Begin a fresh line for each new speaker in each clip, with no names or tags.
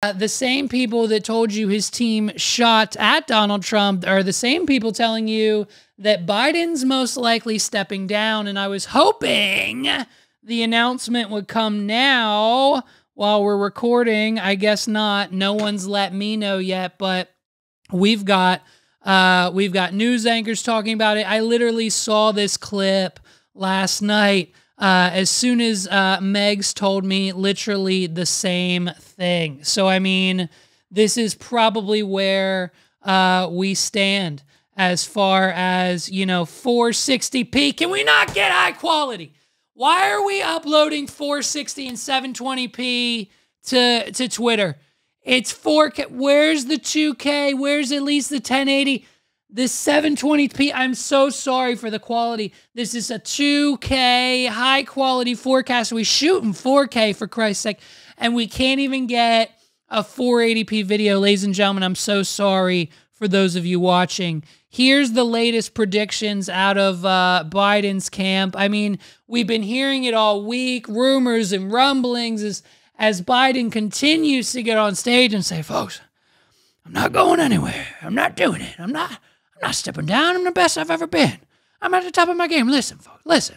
The same people that told you his team shot at Donald Trump are the same people telling you that Biden's most likely stepping down. And I was hoping the announcement would come now while we're recording. I guess not. No one's let me know yet, but we've got news anchors talking about it. I literally saw this clip last night. As soon as Megs told me literally the same thing. So, I mean, this is probably where we stand as far as, you know, 460p. Can we not get high quality? Why are we uploading 460 and 720p to Twitter? It's 4K. Where's the 2K? Where's at least the 1080? This 720p, I'm so sorry for the quality. This is a 2K high quality forecast. We shoot in 4K for Christ's sake, and we can't even get a 480p video. Ladies and gentlemen, I'm so sorry for those of you watching. Here's the latest predictions out of Biden's camp. I mean, we've been hearing it all week, rumors and rumblings as Biden continues to get on stage and say, folks, I'm not going anywhere. I'm not doing it. I'm not stepping down. I'm the best I've ever been. I'm at the top of my game. Listen, folks, listen.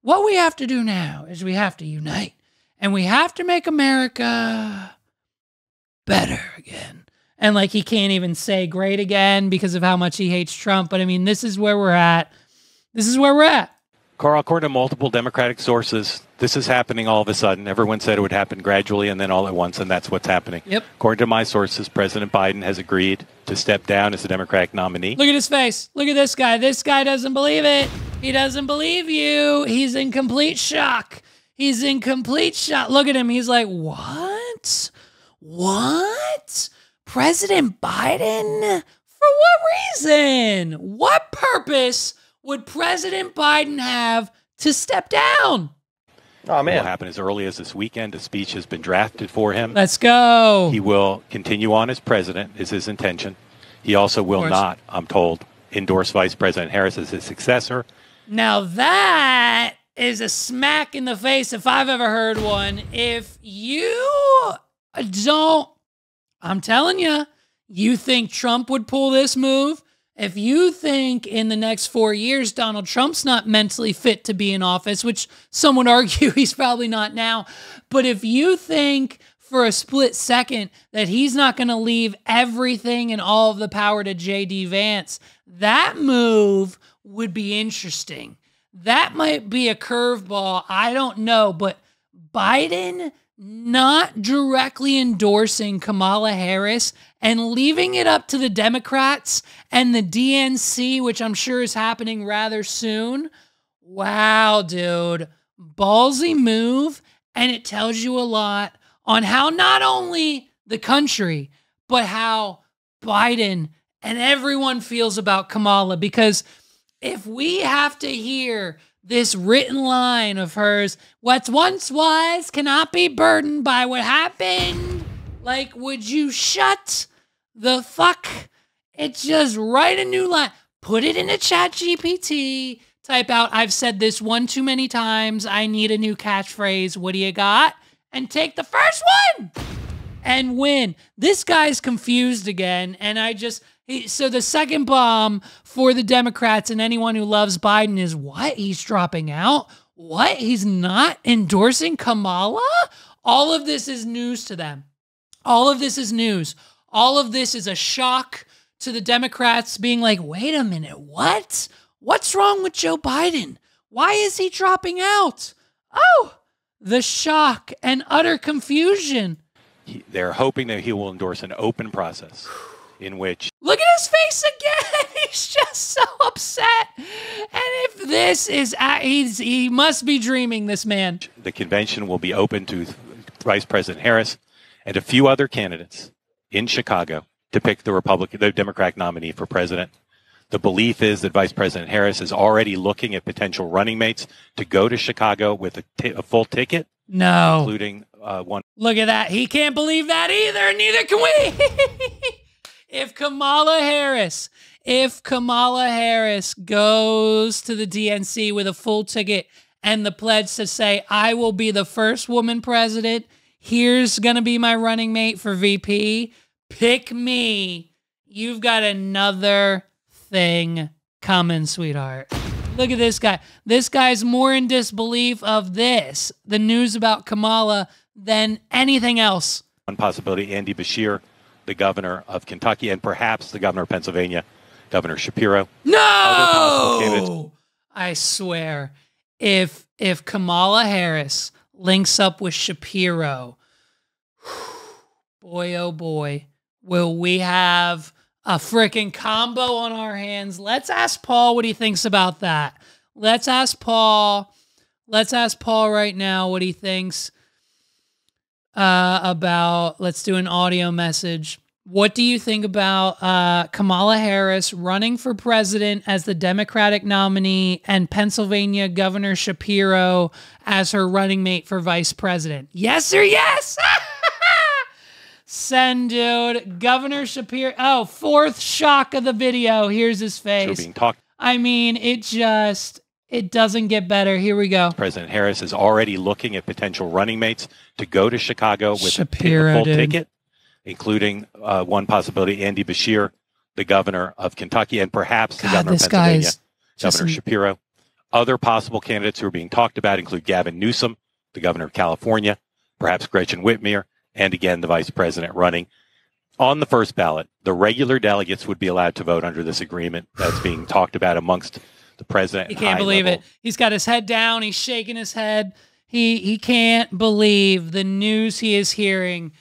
What we have to do now is we have to unite. And we have to make America better again. And like he can't even say great again because of how much he hates Trump. But I mean, this is where we're at. This is where we're at.
Carl, according to multiple Democratic sources, this is happening all of a sudden. Everyone said it would happen gradually and then all at once, and that's what's happening.
Yep.
According to my sources, President Biden has agreed to step down as the Democratic nominee.
Look at his face. Look at this guy. This guy doesn't believe it. He doesn't believe you. He's in complete shock. He's in complete shock. Look at him. He's like, what? What? President Biden? For what reason? What purpose would President Biden have to step down?
Oh, man. What will happen as early as this weekend? A speech has been drafted for him.
Let's go.
He will continue on as president, is his intention. He also will not, I'm told, endorse Vice President Harris as his successor.
Now that is a smack in the face if I've ever heard one. If you don't, I'm telling you, you think Trump would pull this move? If you think in the next 4 years Donald Trump's not mentally fit to be in office, which some would argue he's probably not now, but if you think for a split second that he's not going to leave everything and all of the power to J.D. Vance, that move would be interesting. That might be a curveball. I don't know, but Biden not directly endorsing Kamala Harris and leaving it up to the Democrats and the DNC, which I'm sure is happening rather soon. Wow, dude. Ballsy move, and it tells you a lot on how not only the country, but how Biden and everyone feels about Kamala. Because if we have to hear this written line of hers, what once was cannot be burdened by what happened. Like, would you shut the fuck? It's just write a new line. Put it in a chat GPT. Type out, I've said this one too many times. I need a new catchphrase. What do you got? And take the first one and win. This guy's confused again. And so the second bomb for the Democrats and anyone who loves Biden is what? He's dropping out? What? He's not endorsing Kamala? All of this is news to them. All of this is news. All of this is a shock to the Democrats being like, wait a minute, what? What's wrong with Joe Biden? Why is he dropping out? Oh, the shock and utter confusion.
They're hoping that he will endorse an open process in which...
Look at his face again. He's just so upset. And if this is... he must be dreaming, this man.
The convention will be open to Vice President Harris and a few other candidates in Chicago to pick the Democratic nominee for president. The belief is that Vice President Harris is already looking at potential running mates to go to Chicago with a full ticket.
No.
Including one.
Look at that. He can't believe that either. Neither can we. If Kamala Harris goes to the DNC with a full ticket and the pledge to say, I will be the first woman president, Here's going to be my running mate for VP. Pick me. You've got another thing coming, sweetheart. Look at this guy. This guy's more in disbelief of this, the news about Kamala, than anything else.
One possibility, Andy Beshear, the governor of Kentucky, and perhaps the governor of Pennsylvania, Governor Shapiro.
No! I swear, if Kamala Harris links up with Shapiro, boy, oh boy, will we have a freaking combo on our hands. Let's ask Paul what he thinks about that. Let's ask Paul right now what he thinks about, let's do an audio message. What do you think about Kamala Harris running for president as the Democratic nominee and Pennsylvania Governor Shapiro as her running mate for vice president? Yes or yes? Send, dude. Governor Shapiro. Oh, fourth shock of the video. Here's his face.
Being talked.
I mean, it doesn't get better. Here we go.
President Harris is already looking at potential running mates to go to Chicago with
Shapiro,
a full
dude.
ticket, including one possibility, Andy Beshear, the governor of Kentucky, and perhaps the governor of Pennsylvania, Governor Shapiro. Other possible candidates who are being talked about include Gavin Newsom, the governor of California, perhaps Gretchen Whitmer, and again, the vice president running. On the first ballot, the regular delegates would be allowed to vote under this agreement that's being talked about amongst the president.
He can't believe it. He's got his head down. He's shaking his head. He can't believe the news he is hearing.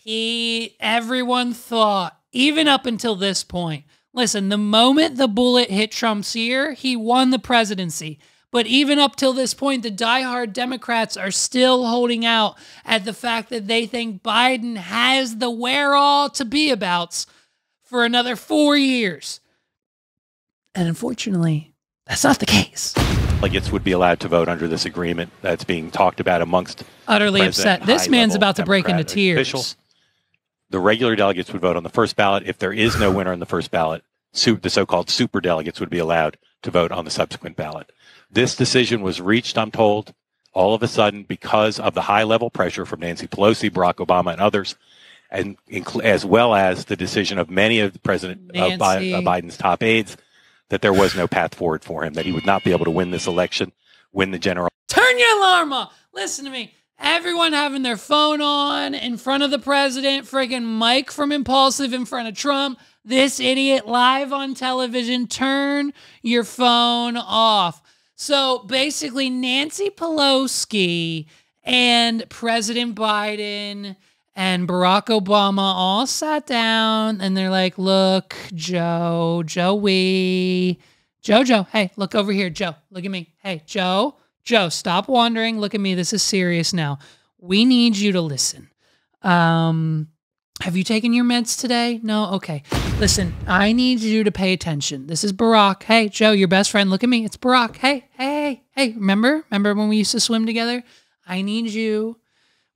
Everyone thought, even up until this point, listen, the moment the bullet hit Trump's ear, he won the presidency. But even up till this point, the diehard Democrats are still holding out at the fact that they think Biden has the wherewithal to be abouts for another 4 years. And unfortunately, that's not the case.
Delegates would be allowed to vote under this agreement that's being talked about amongst
utterly upset. This man's about to break into tears.
Officials. The regular delegates would vote on the first ballot. If there is no winner on the first ballot, the so-called super delegates would be allowed to vote on the subsequent ballot. This decision was reached, I'm told, all of a sudden because of the high-level pressure from Nancy Pelosi, Barack Obama, and others, and as well as the decision of many of President Biden's top aides that there was no path forward for him, that he would not be able to win this election, win the general.
Turn your alarm off. Listen to me. Everyone having their phone on in front of the president, friggin' Mike from Impulsive in front of Trump, this idiot live on television, turn your phone off. So basically, Nancy Pelosi and President Biden and Barack Obama all sat down and they're like, look, Joe, hey, look over here, Joe, look at me. Hey, Joe, stop wandering. Look at me. This is serious now. We need you to listen. Have you taken your meds today? No? Okay. Listen, I need you to pay attention. This is Barack. Hey, Joe, your best friend. Look at me. It's Barack. Hey. Remember when we used to swim together? I need you.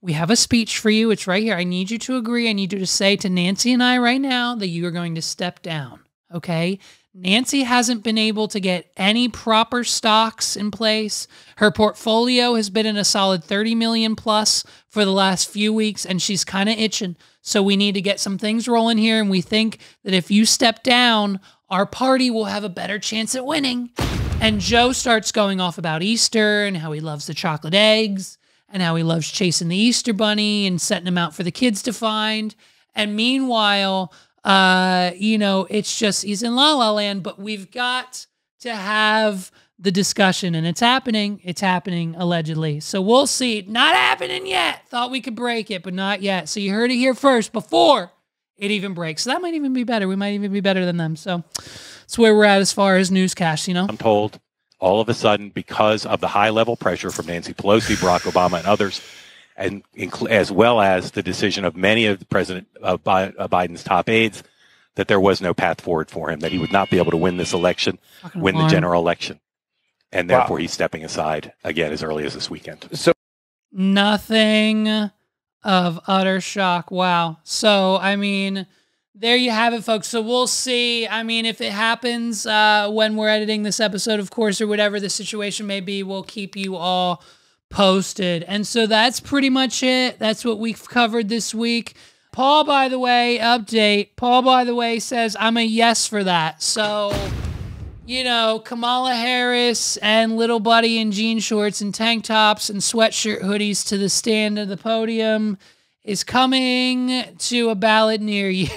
We have a speech for you. It's right here. I need you to agree. I need you to say to Nancy and I right now that you are going to step down. Okay? Nancy hasn't been able to get any proper stocks in place. Her portfolio has been in a solid 30 million plus for the last few weeks, and she's kind of itching. So we need to get some things rolling here, and we think that if you step down, our party will have a better chance at winning. And Joe starts going off about Easter and how he loves the chocolate eggs and how he loves chasing the Easter bunny and setting them out for the kids to find. And meanwhile, it's just, he's in la la land, but we've got to have the discussion, and it's happening allegedly. So we'll see. Not happening yet. Thought we could break it, but not yet. So you heard it here first before it even breaks. So that might even be better. We might even be better than them. So that's where we're at as far as newscasts,
I'm told all of a sudden because of the high-level pressure from Nancy Pelosi, Barack Obama, and others, and as well as the decision of many of President Biden's top aides, that there was no path forward for him, that he would not be able to win this election, win the general election. And therefore, he's stepping aside again as early as this weekend.
So
nothing of utter shock. Wow. So, I mean, there you have it, folks. So we'll see. I mean, if it happens when we're editing this episode, of course, or whatever the situation may be, we'll keep you all posted. And so that's pretty much it. That's what we've covered this week. Paul, by the way, update. Paul, by the way, says I'm a yes for that. So, you know, Kamala Harris and little buddy in jean shorts and tank tops and sweatshirt hoodies to the stand of the podium is coming to a ballot near you.